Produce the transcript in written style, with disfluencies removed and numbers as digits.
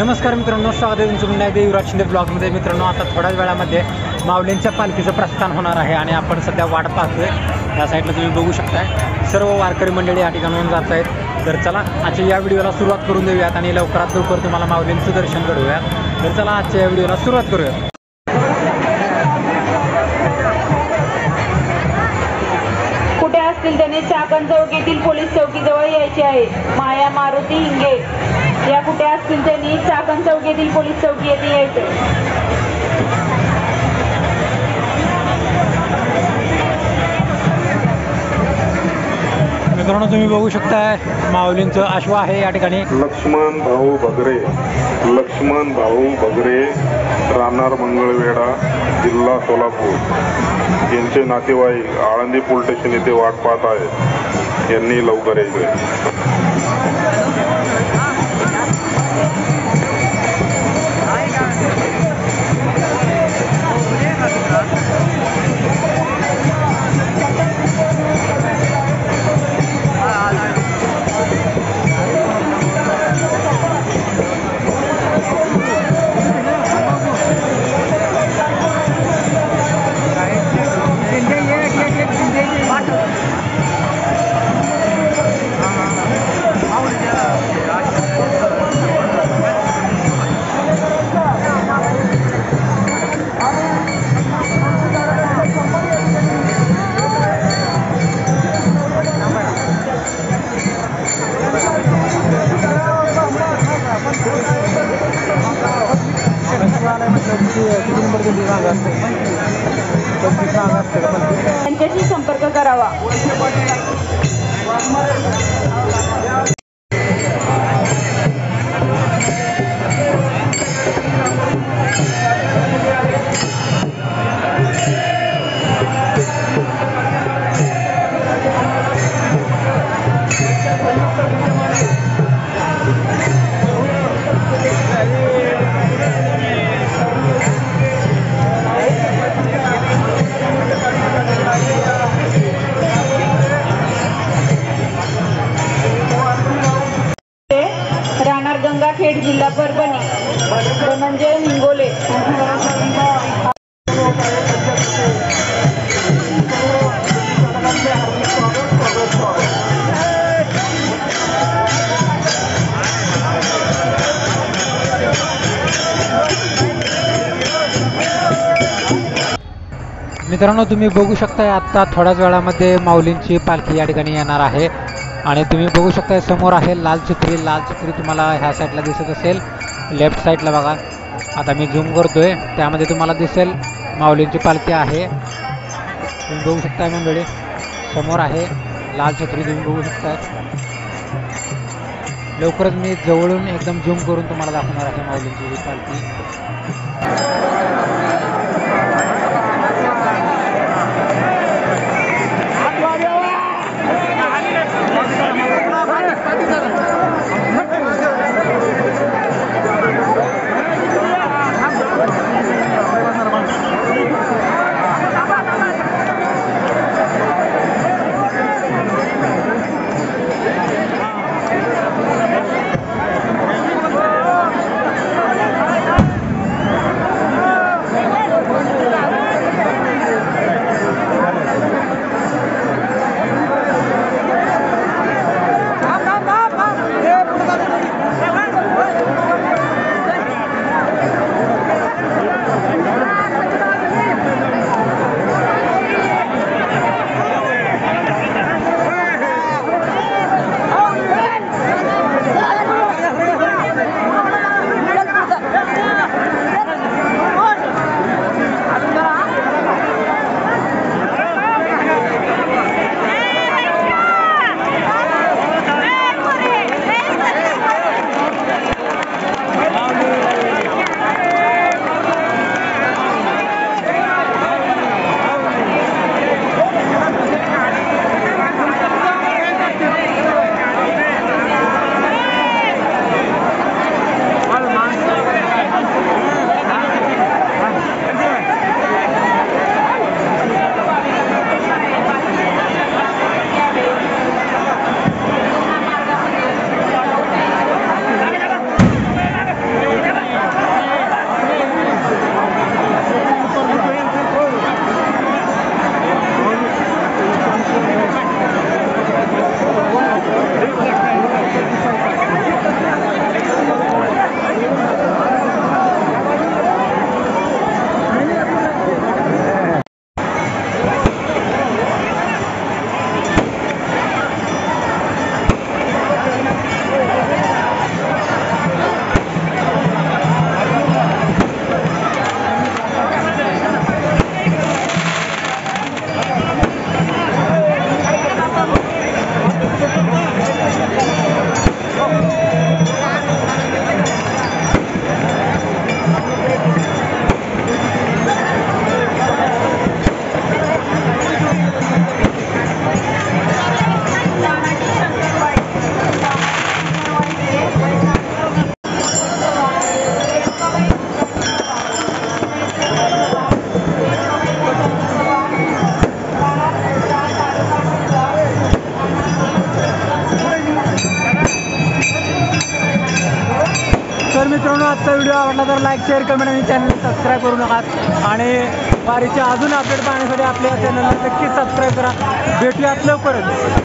नमस्कार मित्रांनो, स्वागत आहे तुमचं पुन्हा एकदा युवराज शिंदे ब्लॉगमध्ये. मित्रांनो, आता थोड्याच वेळामध्ये माऊलींच्या पालखीचं प्रस्थान होणार आहे आणि आपण सध्या वाट पाहतोय. या साईडला तुम्ही बघू शकताय सर्व वारकरी मंडळी या ठिकाणाहून जात आहेत. तर चला आजच्या या व्हिडिओला सुरुवात करून देऊयात आणि लवकरात लवकर तुम्हाला माऊलींचं दर्शन घडवूयात. तर चला आजच्या या व्हिडिओला सुरुवात करूयात. कुठे असतील त्याने चाकण चौक येथील पोलीस चौकीजवळ यायचे आहे. माया मारुती हिंगे या कुठे असतील त्यांनी चाकण चौक येथील पोलीस चौकी येथे यायचे. मित्रांनो, तुम्ही बघू शकताय माऊलींचं अश्व आहे या ठिकाणी. लक्ष्मण भाऊ बगरे राहणार मंगळवेढा, जिल्हा सोलापूर यांचे नातेवाईक आळंदी पोलीस स्टेशन येथे वाट पाहत आहेत. यांनी लवकर यायचे. त्यांच्याशी संपर्क करावा. गंगाखेड, जिल्हा परभणी. धनंजय हिंगोले. मित्रांनो, तुम्ही बघू शकताय आता थोड्याच वेळामध्ये माऊलींची पालखी या ठिकाणी येणार आहे आणि तुम्ही बघू शकताय समोर आहे लाल छत्री तुम्हाला ह्या साईडला दिसत असेल. लेफ्ट साईडला बघा, आता मी झूम करतोय, त्यामध्ये तुम्हाला दिसेल माऊलींची पालखी आहे. तुम्ही बघू शकताय मंडळी, समोर आहे लाल छत्री तुम्ही बघू शकताय. लवकरच मी जवळून एकदम झूम करून तुम्हाला दाखवणार आहे माऊलींची ही पालखी. आजचा व्हिडिओ आवडला तर लाईक शेअर कमेंट आणि चॅनल सबस्क्राईब करू नका आणि वारीचे अजून अपडेट पाहण्यासाठी आपल्या चॅनलला नक्कीच सबस्क्राईब करा. भेटूयात लवकरच.